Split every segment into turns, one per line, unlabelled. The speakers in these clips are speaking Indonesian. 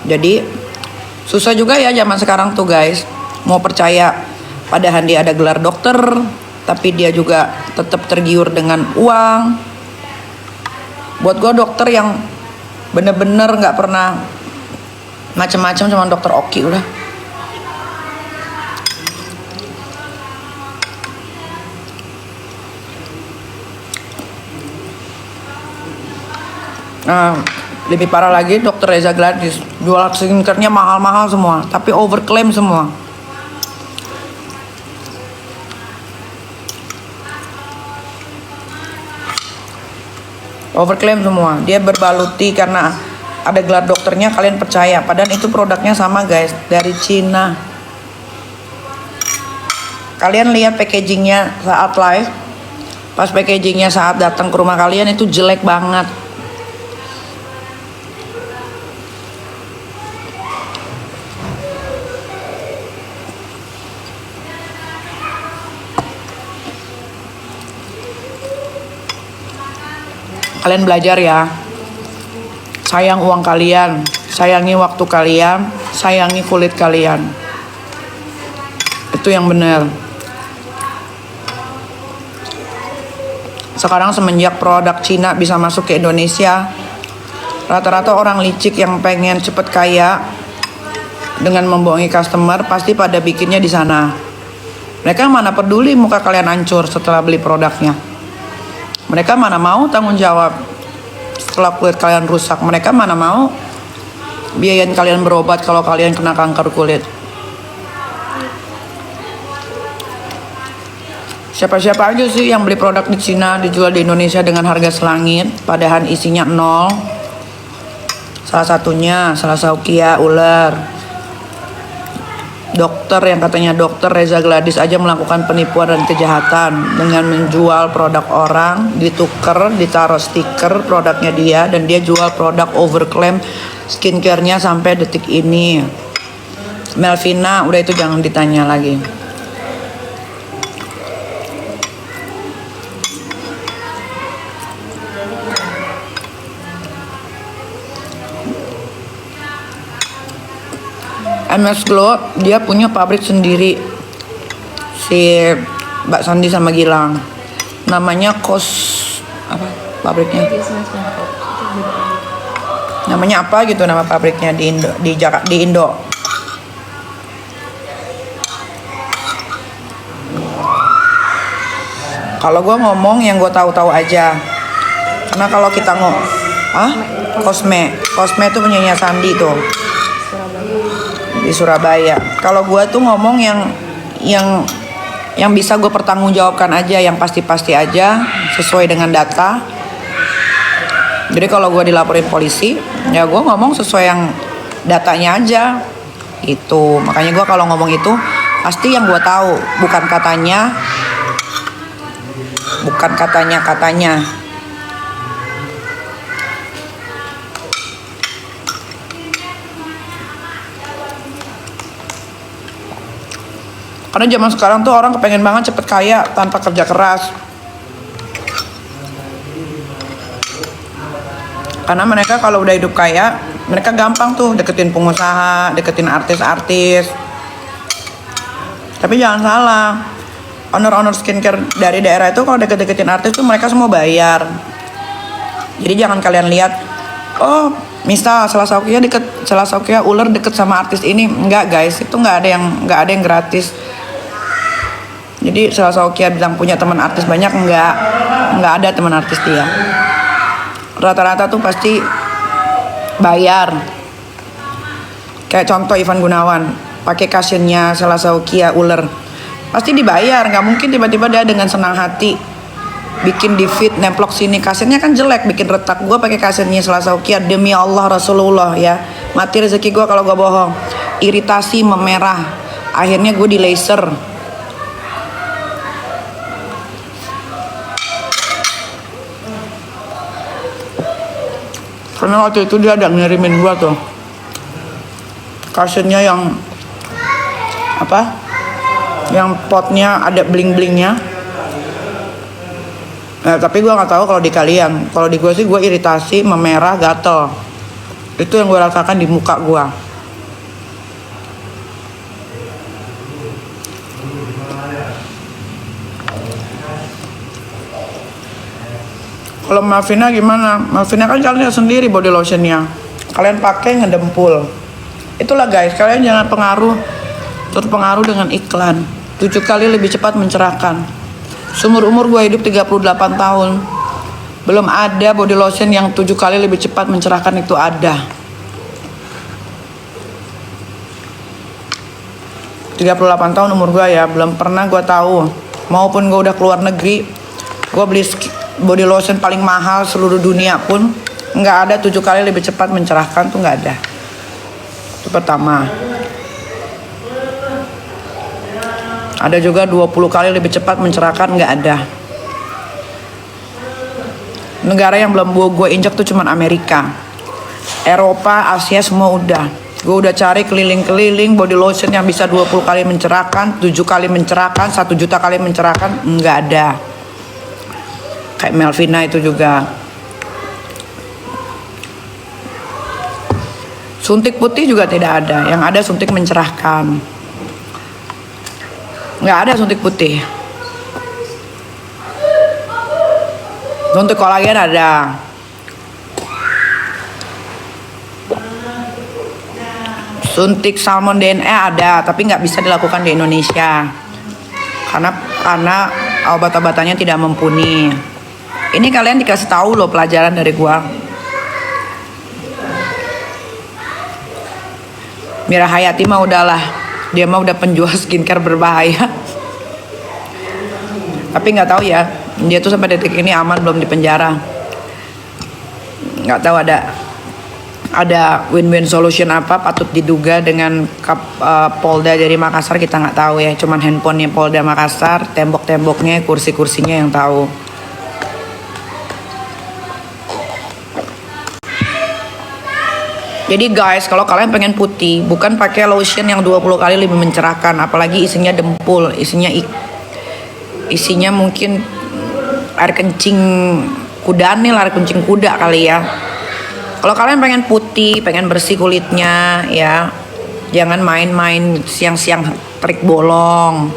Jadi susah juga ya zaman sekarang tuh guys, mau percaya padahal dia ada gelar dokter tapi dia juga tetap tergiur dengan uang. Buat gue dokter yang bener-bener nggak pernah macem-macem cuma dokter Oki udah. Nah, lebih parah lagi dokter Reza Gladys jual skincare-nya mahal-mahal semua, tapi overclaim semua. Overclaim semua. Dia berbaluti karena ada gelar dokternya, kalian percaya. Padahal itu produknya sama guys, dari Cina. Kalian lihat packagingnya saat live. Pas packagingnya saat datang ke rumah kalian itu jelek banget. Kalian belajar ya. Sayang uang kalian, sayangi waktu kalian, sayangi kulit kalian. Itu yang benar. Sekarang semenjak produk Cina bisa masuk ke Indonesia, rata-rata orang licik yang pengen cepet kaya dengan membohongi customer pasti pada bikinnya di sana. Mereka mana peduli muka kalian hancur setelah beli produknya. Mereka mana mau tanggung jawab setelah kulit kalian rusak. Mereka mana mau biayain kalian berobat kalau kalian kena kanker kulit. Siapa-siapa aja sih yang beli produk di Cina dijual di Indonesia dengan harga selangit, padahal isinya nol. Salah satunya Salasaukia ular. Dokter yang katanya dokter Reza Gladys aja melakukan penipuan dan kejahatan dengan menjual produk orang, dituker, ditaruh stiker produknya dia, dan dia jual produk overclaim skincare-nya sampai detik ini. Melvina, udah itu jangan ditanya lagi. MS Glow dia punya pabrik sendiri, si Mbak Sandi sama Gilang, namanya apa pabriknya, namanya apa gitu nama pabriknya di Indo, di Indo. Kalau gue ngomong yang gue tahu-tahu aja, karena kalau kita Cosme itu punyanya Sandi tuh di Surabaya. Kalau gue tuh ngomong yang bisa gue pertanggungjawabkan aja, yang pasti-pasti aja sesuai dengan data. Jadi kalau gue dilaporin polisi, ya gue ngomong sesuai yang datanya aja. Itu makanya gue kalau ngomong itu pasti yang gue tahu, bukan katanya. Karena zaman sekarang tuh orang kepengen banget cepet kaya tanpa kerja keras. Karena mereka kalau udah hidup kaya, mereka gampang tuh deketin pengusaha, deketin artis-artis. Tapi jangan salah, owner-owner skincare dari daerah itu kalau deket-deketin artis tuh mereka semua bayar. Jadi jangan kalian lihat, oh misal Salasaukia ular deket sama artis ini. Enggak guys, itu nggak ada yang gratis. Jadi Salasaukia bilang punya teman artis banyak, nggak ada teman artis dia. Rata-rata tuh pasti bayar. Kayak contoh Ivan Gunawan, pakai kasennya Salasaukia ular, pasti dibayar. Nggak mungkin tiba-tiba dia dengan senang hati bikin di feed nemplok sini, kasennya kan jelek, bikin retak. Gue pakai kasennya Salasaukia, demi Allah Rasulullah ya, mati rezeki gue kalau gue bohong. Iritasi memerah, akhirnya gue di laser. Karena waktu itu dia ada ngirimin gua tuh kasetnya yang apa, yang potnya ada bling-blingnya. Nah, tapi gua nggak tahu kalau di kalian. Kalau di gua sih gua iritasi, memerah, gatel. Itu yang gue rasakan di muka gue. Kalau Malvina gimana? Malvina kan kalian lihat sendiri body lotionnya. Kalian pakai ngedempul. Itulah guys, kalian jangan terpengaruh dengan iklan. 7 kali lebih cepat mencerahkan. Seumur umur gue hidup 38 tahun. Belum ada body lotion yang 7 kali lebih cepat mencerahkan itu ada. 38 tahun umur gue ya, belum pernah gue tahu. Maupun gue udah keluar negeri, gue beli body lotion paling mahal seluruh dunia pun nggak ada 7 kali lebih cepat mencerahkan, tuh nggak ada. Itu pertama. Ada juga 20 kali lebih cepat mencerahkan, nggak ada. Negara yang belum gue injak tuh cuman Amerika. Eropa, Asia semua udah. Gue udah cari keliling-keliling body lotion yang bisa 20 kali mencerahkan, 7 kali mencerahkan, 1 juta kali mencerahkan, nggak ada. Kayak Malvina itu juga. Suntik putih juga tidak ada. Yang ada suntik mencerahkan. Nggak ada suntik putih. Suntik kolagen ada. Suntik salmon DNA ada, tapi nggak bisa dilakukan di Indonesia. Karena obat-obatannya tidak mumpuni. Ini kalian dikasih tahu loh pelajaran dari gua. Mira Hayati mah udahlah, dia mah udah penjual skincare berbahaya. Tapi nggak tahu ya, dia tuh sampai detik ini aman belum di penjara. Nggak tahu ada win-win solution apa patut diduga dengan Polda dari Makassar, kita nggak tahu ya. Cuman handphonenya Polda Makassar, tembok-temboknya, kursi-kursinya yang tahu. Jadi guys, kalau kalian pengen putih, bukan pakai lotion yang 20 kali lebih mencerahkan, apalagi isinya dempul, isinya mungkin air kencing kudanil, air kencing kuda kali ya. Kalau kalian pengen putih, pengen bersih kulitnya ya, jangan main-main siang-siang trik bolong.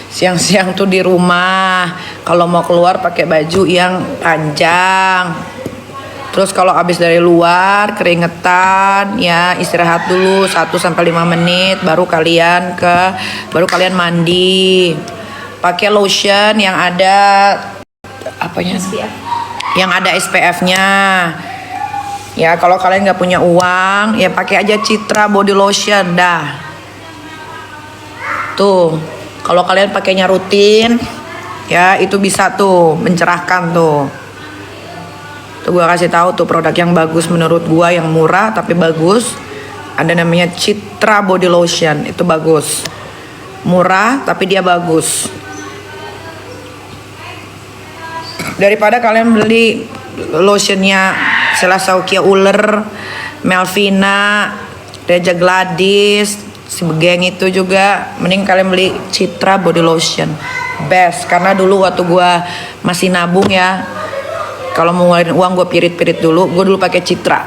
Siang-siang tuh di rumah, kalau mau keluar pakai baju yang panjang. Terus kalau habis dari luar keringetan ya, istirahat dulu 1-5 menit baru kalian mandi. Pakai lotion yang ada apanya? SPF. Yang ada SPF-nya. Ya kalau kalian nggak punya uang ya pakai aja Citra body lotion dah. Tuh, kalau kalian pakainya rutin ya itu bisa tuh mencerahkan tuh. Tuh gue kasih tahu tuh produk yang bagus menurut gue, yang murah tapi bagus. Ada namanya Citra body lotion, itu bagus. Murah tapi dia bagus. Daripada kalian beli lotionnya Selasaukia Uler, Malvina, Reja Gladys, si Begeng itu juga, mending kalian beli Citra body lotion. Best, karena dulu waktu gue masih nabung ya, kalau mau ngeluarin uang gue pirit-pirit dulu, gue dulu pakai Citra.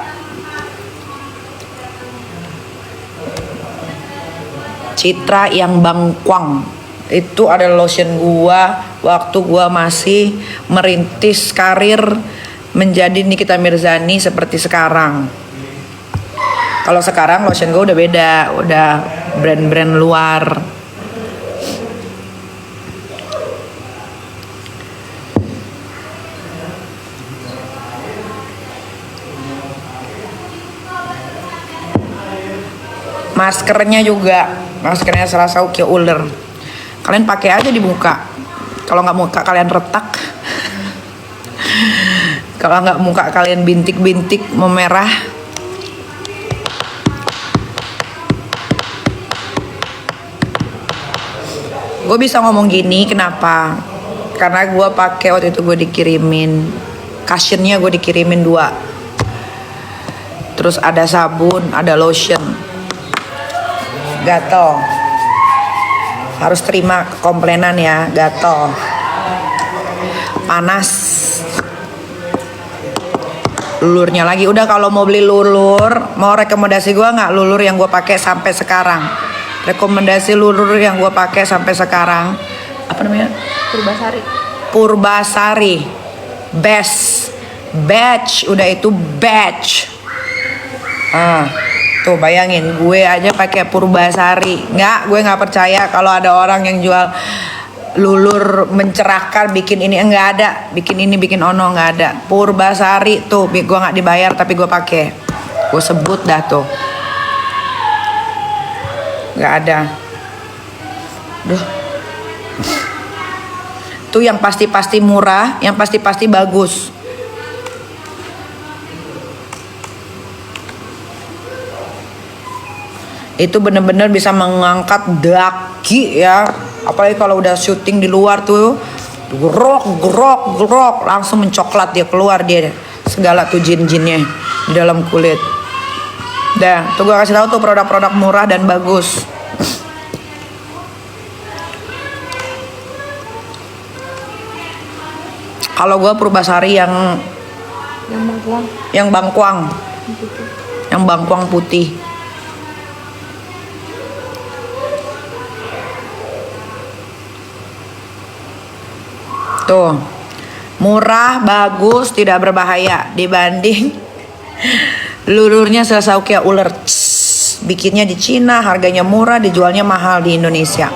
Citra yang bangkwang. Itu adalah lotion gue waktu gue masih merintis karir menjadi Nikita Mirzani seperti sekarang. Kalau sekarang lotion gue udah beda, udah brand-brand luar. Maskernya juga, maskernya Selasaukia Uler. Kalian pakai aja di muka. Kalau nggak muka kalian retak, kalau nggak muka kalian bintik-bintik memerah, gue bisa ngomong gini kenapa? Karena gue pakai waktu itu, gue dikirimin cushionnya, gue dikirimin 2. Terus ada sabun, ada lotion. Gatel. Harus terima komplainan ya, gatel. Panas. lulurnya lagi. Udah, kalau mau beli lulur, mau rekomendasi gue nggak lulur yang gue pakai sampai sekarang? Rekomendasi lulur yang gue pakai sampai sekarang apa namanya?
Purbasari.
Purbasari, best, batch, udah itu batch. Tuh bayangin, gue aja pakai Purbasari. Gue nggak percaya kalau ada orang yang jual lulur mencerahkan, bikin ini, nggak ada, bikin ini bikin ono, nggak ada. Purbasari tuh, gue nggak dibayar tapi gue pakai. Gue sebut dah tuh, nggak ada. Duh, tuh yang pasti-pasti murah, yang pasti-pasti bagus. Itu bener-bener bisa mengangkat daki ya, apalagi kalau udah syuting di luar tuh, gerok langsung mencoklat dia, keluar dia segala tuh jin-jinnya di dalam kulit. Dah, tuh gue kasih tahu tuh produk-produk murah dan bagus. Kalau gue Purbasari yang bangkuang, yang bangkuang putih. Tuh, murah, bagus, tidak berbahaya dibanding lulurnya Selesaukia uler. Bikinnya di Cina, harganya murah, dijualnya mahal di Indonesia.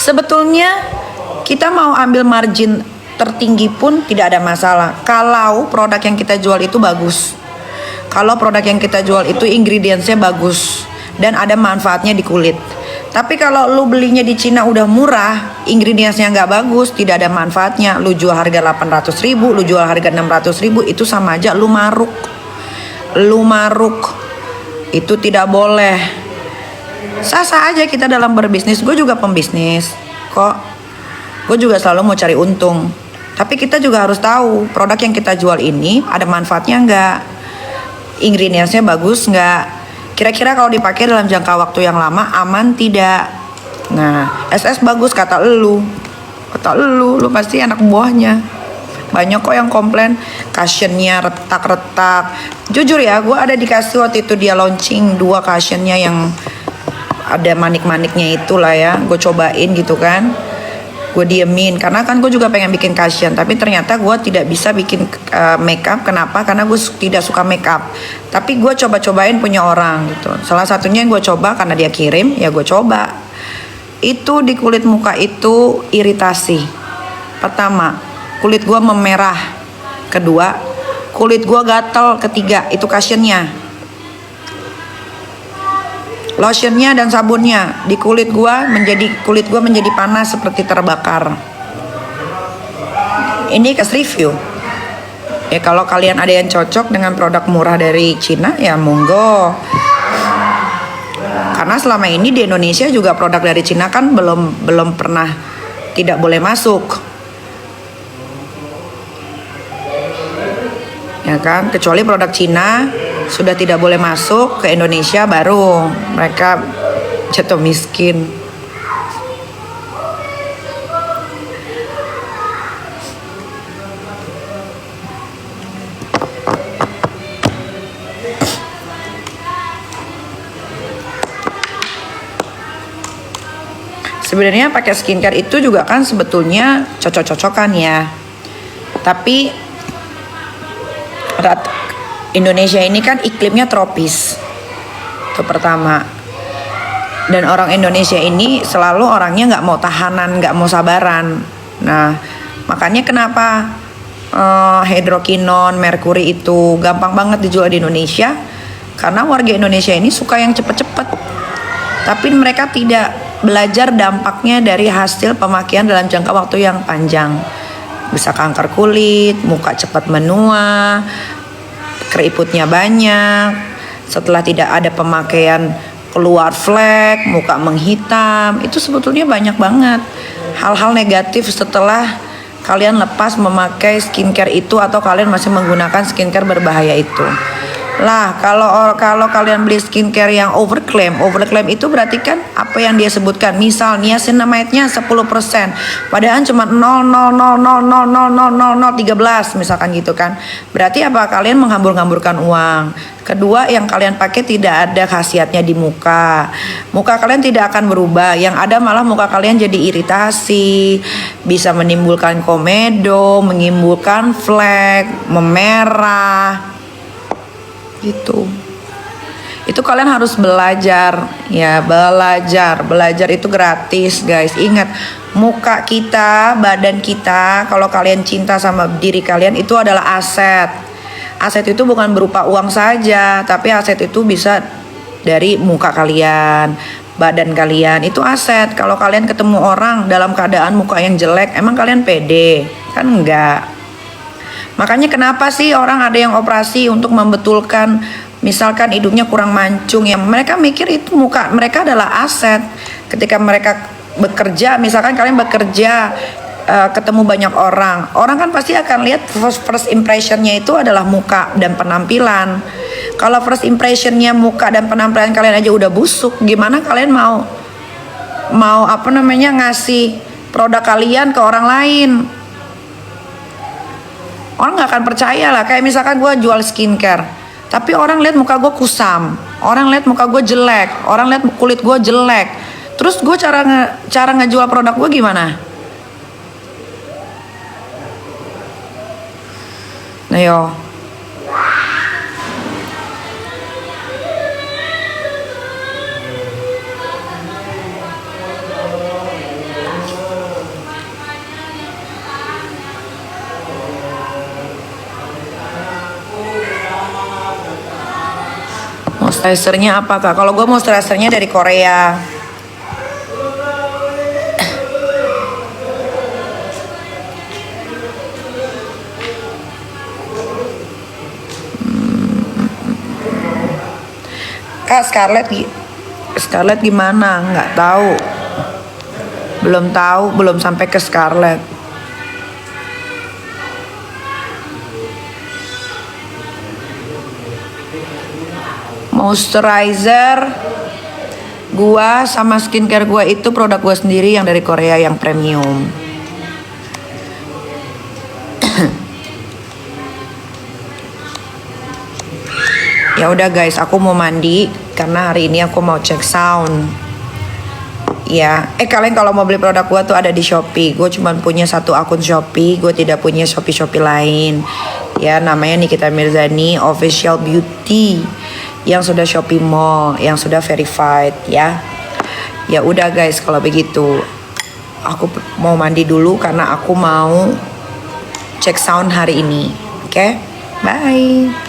Sebetulnya kita mau ambil margin tertinggi pun tidak ada masalah kalau produk yang kita jual itu bagus. Kalau produk yang kita jual itu ingredientsnya bagus dan ada manfaatnya di kulit. Tapi kalau lu belinya di Cina udah murah, ingredientsnya nggak bagus, tidak ada manfaatnya, lu jual harga 800.000, lu jual harga 600.000, itu sama aja lu maruk. Lu maruk. Itu tidak boleh. Sah-sah aja kita dalam berbisnis. Gue juga pembisnis kok. Gue juga selalu mau cari untung. Tapi kita juga harus tahu produk yang kita jual ini ada manfaatnya nggak, ingredientsnya bagus nggak, kira-kira kalau dipakai dalam jangka waktu yang lama aman tidak. Nah, SS bagus kata lu pasti anak buahnya. Banyak kok yang komplain cushionnya retak-retak. Jujur ya, gue ada dikasih waktu itu dia launching 2 cushionnya yang ada manik-maniknya itulah ya. Gue cobain gitu kan, gue diemin karena kan gue juga pengen bikin cushion, tapi ternyata gue tidak bisa bikin makeup. Kenapa? Karena gue tidak suka makeup. Tapi gue coba-cobain punya orang gitu. Salah satunya yang gue coba karena dia kirim, ya gue coba. Itu di kulit muka itu iritasi. Pertama, kulit gue memerah. Kedua, kulit gue gatel. Ketiga, itu cushionnya. Lotionnya dan sabunnya di kulit gua menjadi panas seperti terbakar. Ini case review. Ya kalau kalian ada yang cocok dengan produk murah dari Cina ya monggo. Karena selama ini di Indonesia juga produk dari Cina kan belum pernah tidak boleh masuk. Ya kan, kecuali produk Cina sudah tidak boleh masuk ke Indonesia, baru mereka jatuh miskin. Sebenarnya pakai skincare itu juga kan sebetulnya cocok-cocokan ya. Tapi Indonesia ini kan iklimnya tropis. Itu pertama. Dan orang Indonesia ini selalu orangnya nggak mau tahanan, nggak mau sabaran. Nah, makanya kenapa hidrokinon, merkuri itu gampang banget dijual di Indonesia. Karena warga Indonesia ini suka yang cepet-cepet. Tapi mereka tidak belajar dampaknya dari hasil pemakaian dalam jangka waktu yang panjang. Bisa kanker kulit, muka cepat menua, keriputnya banyak, setelah tidak ada pemakaian keluar flek, muka menghitam. Itu sebetulnya banyak banget hal-hal negatif setelah kalian lepas memakai skincare itu atau kalian masih menggunakan skincare berbahaya itu. Lah, kalau kalian beli skincare yang overclaim itu berarti kan apa yang dia sebutkan. Misal niacinamide-nya 10%, padahal cuma 0,000000013 misalkan gitu kan. Berarti apa? Kalian menghambur-hamburkan uang. Kedua, yang kalian pakai tidak ada khasiatnya di muka. Muka kalian tidak akan berubah. Yang ada malah muka kalian jadi iritasi, bisa menimbulkan komedo, menimbulkan flek, memerah. Gitu. Itu kalian harus belajar ya, belajar itu gratis guys. Ingat, muka kita, badan kita, kalau kalian cinta sama diri kalian, itu adalah aset. Aset itu bukan berupa uang saja, tapi aset itu bisa dari muka kalian, badan kalian, itu aset. Kalau kalian ketemu orang dalam keadaan muka yang jelek, emang kalian pede? Kan enggak. Makanya kenapa sih orang ada yang operasi untuk membetulkan, misalkan hidungnya kurang mancung, ya mereka mikir itu muka mereka adalah aset. Ketika mereka bekerja, misalkan kalian bekerja, ketemu banyak orang kan pasti akan lihat first impressionnya itu adalah muka dan penampilan. Kalau first impressionnya muka dan penampilan kalian aja udah busuk, gimana kalian mau ngasih produk kalian ke orang lain? Orang nggak akan percaya lah. Kayak misalkan gue jual skincare, tapi orang lihat muka gue kusam, orang lihat muka gue jelek, orang lihat kulit gue jelek, terus gue cara ngejual produk gue gimana? Nah yo, moisturizernya apa kak? Kalau gue moisturizernya dari Korea. Kak Scarlett gimana? Nggak tahu. Belum sampai ke Scarlett. Moisturizer gua sama skincare gua itu produk gua sendiri yang dari Korea yang premium. Ya udah guys, aku mau mandi karena hari ini aku mau cek sound. Ya, kalian kalau mau beli produk gua tuh ada di Shopee. Gue cuma punya satu akun Shopee, gue tidak punya Shopee lain. Ya, namanya Nikita Mirzani Official Beauty, yang sudah Shopee Mall, yang sudah verified ya. Ya udah guys, kalau begitu aku mau mandi dulu karena aku mau cek sound hari ini. Oke? Bye.